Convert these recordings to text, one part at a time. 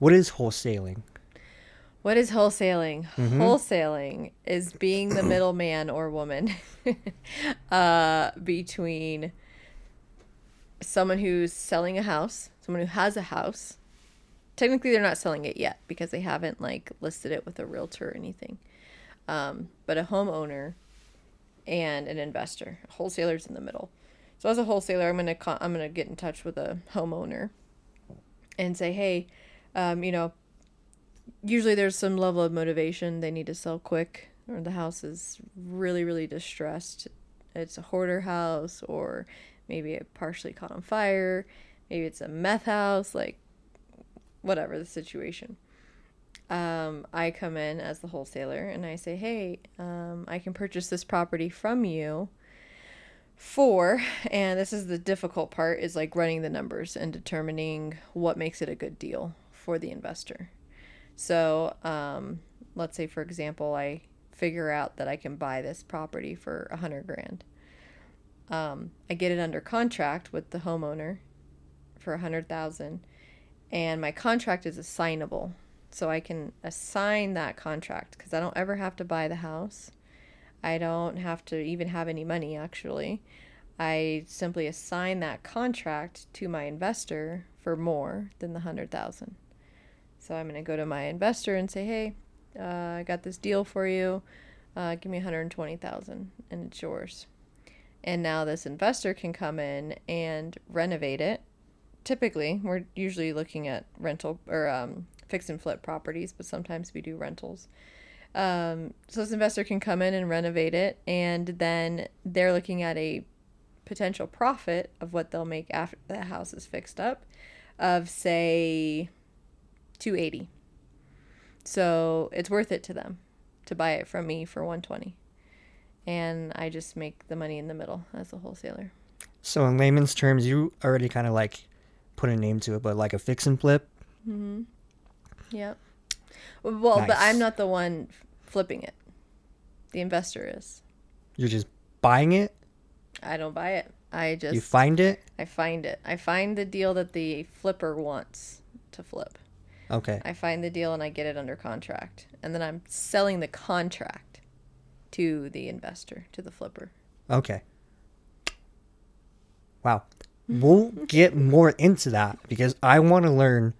What is wholesaling? What is wholesaling? Mm-hmm. Wholesaling is being the middleman or woman between someone who's selling a house, someone who has a house. Technically, they're not selling it yet because they haven't like listed it with a realtor or anything. But a homeowner and an investor. A wholesaler's in the middle. So as a wholesaler, I'm gonna get in touch with a homeowner and say, hey, you know, usually there's some level of motivation. They need to sell quick, or the house is really, really distressed. It's a hoarder house, or maybe it partially caught on fire. Maybe it's a meth house, like whatever the situation. I come in as the wholesaler and I say, hey, I can purchase this property from you for, and this is the difficult part, is like running the numbers and determining what makes it a good deal for the investor. So, let's say, for example, I figure out that I can buy this property for 100 grand. I get it under contract with the homeowner for 100,000, and my contract is assignable. So I can assign that contract because I don't ever have to buy the house. I don't have to even have any money, actually. I simply assign that contract to my investor for more than the 100,000. So I'm going to go to my investor and say, hey, I got this deal for you. Give me 120,000 and it's yours. And now this investor can come in and renovate it. Typically, we're usually looking at rental or fix and flip properties, but sometimes we do rentals. So this investor can come in and renovate it, and then they're looking at a potential profit of what they'll make after the house is fixed up of, say, 280. So it's worth it to them to buy it from me for 120. And I just make the money in the middle as a wholesaler. So in layman's terms, you already kind of like put a name to it, but like a fix and flip. Mm-hmm. Yep. Well, but I'm Nice. not the one flipping it. The investor is. You're just buying it. I don't buy it. You find it. I find it. I find the deal that the flipper wants to flip. Okay. I find the deal and I get it under contract. And then I'm selling the contract to the investor, to the flipper. Okay. Wow. We'll get more into that because I want to learn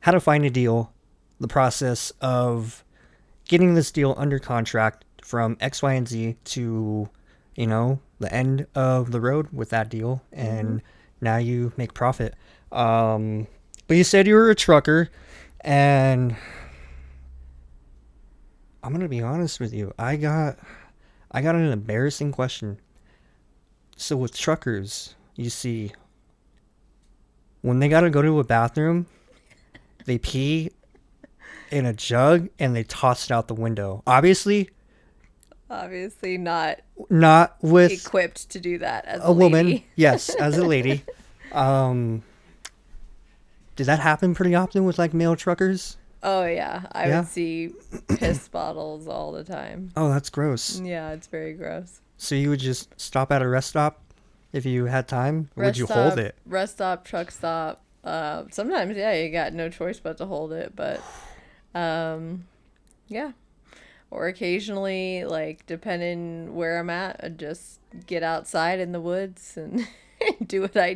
how to find a deal, the process of getting this deal under contract from X, Y, and Z to, the end of the road with that deal. And now you make profit. But you said you were a trucker, and I'm going to be honest with you. I got an embarrassing question. So with truckers, you see, when they got to go to a bathroom, they pee in a jug and they toss it out the window. Obviously Not not with equipped to do that as a a woman. lady. Yes, as a lady. Um, did that happen pretty often with like male truckers? Oh, yeah. I Yeah. would see piss bottles all the time. Oh, that's gross. Yeah, it's very gross. So you would just stop at a rest stop if you had time? Or would you hold it? Rest stop, truck stop. Sometimes, yeah, you got no choice but to hold it, but yeah. Or occasionally, like, depending where I'm at, I'd just get outside in the woods and do what I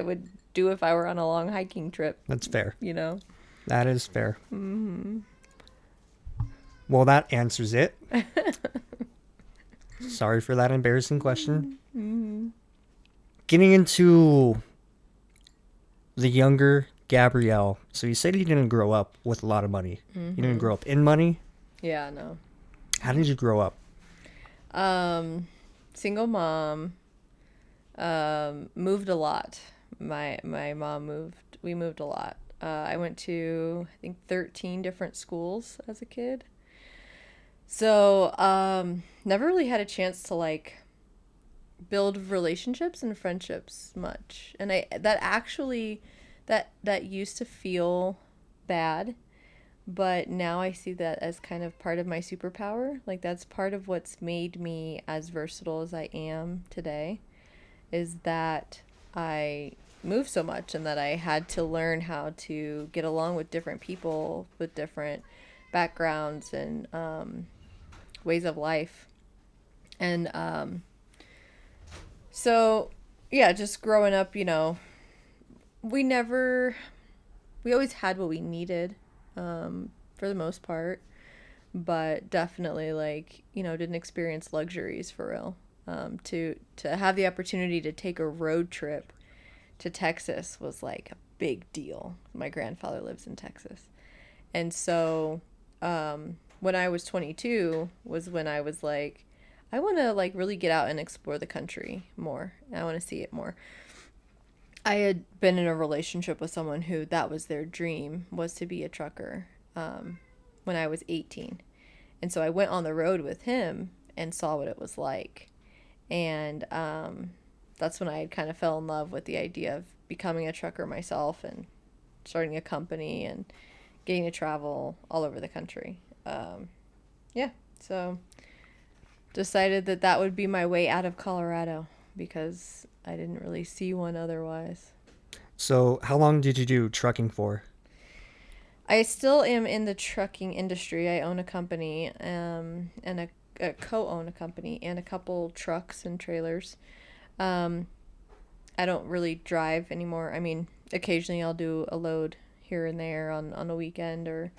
would do if I were on a long hiking trip, That's fair. you know? That is fair. Well, that answers it. Sorry for that embarrassing question. Getting into the younger Gabrielle. So you said you didn't grow up with a lot of money. You didn't grow up in money. Yeah, no. How did you grow up? Single mom, moved a lot. My mom moved. We moved a lot. I went to, I think, 13 different schools as a kid. So, never really had a chance to like build relationships and friendships much. And that actually that used to feel bad, but now I see that as kind of part of my superpower. Like that's part of what's made me as versatile as I am today, is that I move so much and that I had to learn how to get along with different people with different backgrounds and ways of life. And so, yeah, just growing up, we never, we always had what we needed for the most part, but definitely like, didn't experience luxuries for real. To have the opportunity to take a road trip to Texas was like a big deal. My grandfather lives in Texas. And so when I was 22 was when I was like, I want to like really get out and explore the country more. I want to see it more. I had been in a relationship with someone who that was their dream, was to be a trucker when I was 18. And so I went on the road with him and saw what it was like. And that's when I kind of fell in love with the idea of becoming a trucker myself and starting a company and getting to travel all over the country. Yeah, so decided that that would be my way out of Colorado because I didn't really see one otherwise. So, how long did you do trucking for? I still am in the trucking industry. I own a company and a co-own a company and a couple trucks and trailers. Um, I don't really drive anymore. I mean, occasionally I'll do a load here and there on a weekend or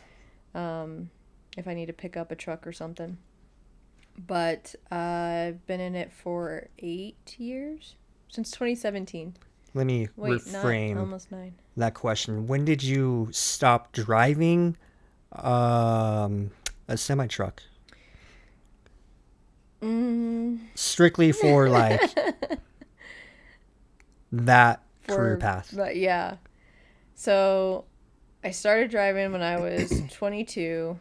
if I need to pick up a truck or something. But I've been in it for 8 years, since 2017. Let me Wait, not reframe almost 9. that question. When did you stop driving a semi truck? Strictly for like that career path. But yeah. So I started driving when I was 22.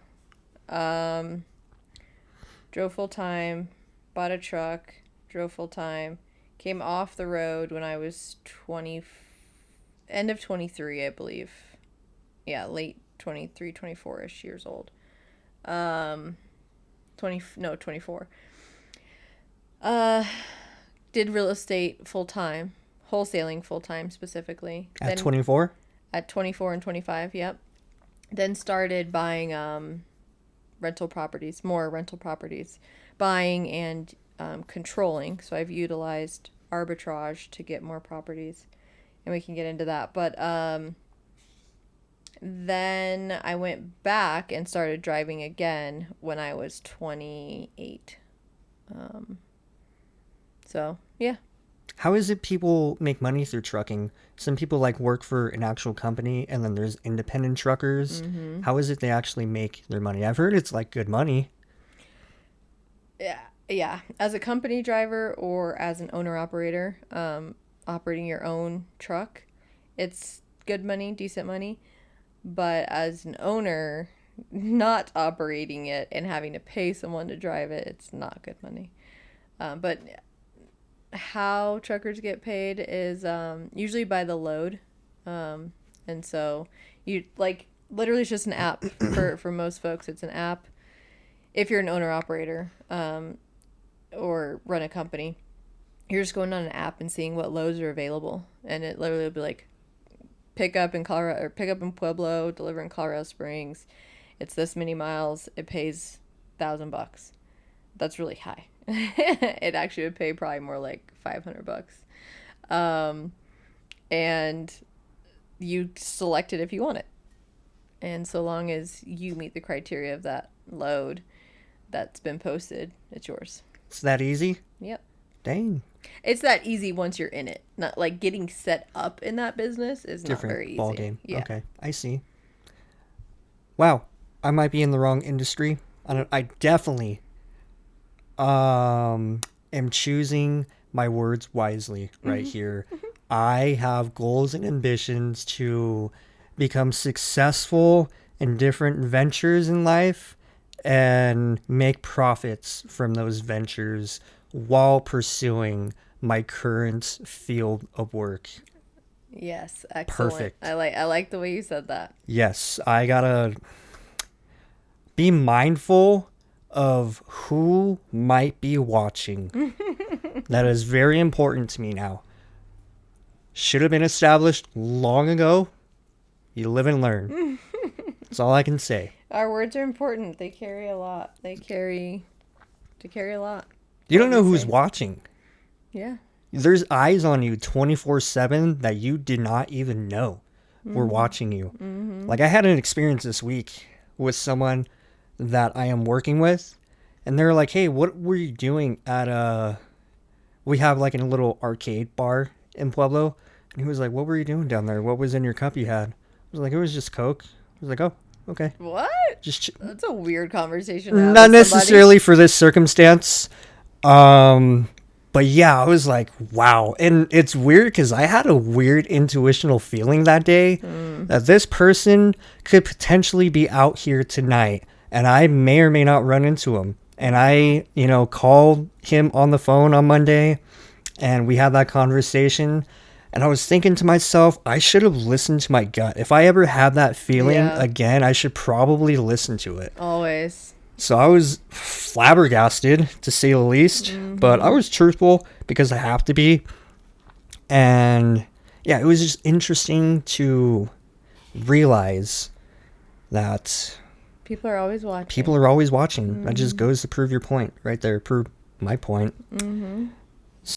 Drove full time, bought a truck, drove full time, came off the road when I was 20, end of 23, I believe. Yeah, late 23, 24-ish years old. 24. Did real estate full time, wholesaling full time specifically. At 24? At 24 and 25, yep. Then started buying more rental properties, buying and controlling. So I've utilized arbitrage to get more properties, and we can get into that. But then I went back and started driving again when I was 28. So, yeah. How is it people make money through trucking? Some people like work for an actual company, and then there's independent truckers. Mm-hmm. How is it they actually make their money? I've heard it's like good money. Yeah. As a company driver or as an owner operator, operating your own truck, it's good money, decent money. But as an owner, not operating it and having to pay someone to drive it, it's not good money. But how truckers get paid is usually by the load. And so you like literally it's just an app for most folks. It's an app if you're an owner operator or run a company. You're just going on an app and seeing what loads are available, and it literally will be like pick up in Colorado or pick up in Pueblo, deliver in Colorado Springs. It's this many miles. It pays $1,000. That's really high. It actually would pay probably more like $500. And you select it if you want it. And so long as you meet the criteria of that load that's been posted, it's yours. It's that easy? Yep. Dang. It's that easy once you're in it. Not like getting set up in that business is Different not very easy. ball game. Yeah. Okay, I see. Wow, I might be in the wrong industry. I definitely am choosing my words wisely right here. I have goals and ambitions to become successful in different ventures in life and make profits from those ventures while pursuing my current field of work. Yes, excellent. Perfect. I like the way you said that. Yes, I gotta be mindful of who might be watching. That is very important to me now. should have been established long ago. You live and learn. That's all I can say. Our words are important. They carry a lot. They carry a lot. You don't What know we who's say. watching. Yeah. There's eyes on you 24/7 that you did not even know were watching you. Like, I had an experience this week with someone that I am working with, and they're like, hey, what were you doing at we have like a little arcade bar in Pueblo, and he was like, what were you doing down there? What was in your cup you had? I was like, it was just Coke. I was like, oh, okay. What? Just That's a weird conversation to have not with somebody. necessarily for this circumstance. But yeah, I was like, wow. And it's weird because I had a weird intuitional feeling that day that this person could potentially be out here tonight, and I may or may not run into him. And I, called him on the phone on Monday, and we had that conversation. And I was thinking to myself, I should have listened to my gut. If I ever have that feeling again, I should probably listen to it. Always. So I was flabbergasted, to say the least, but I was truthful because I have to be. And yeah, it was just interesting to realize that People are always watching. people are always watching. That just goes to prove your point right there, prove my point.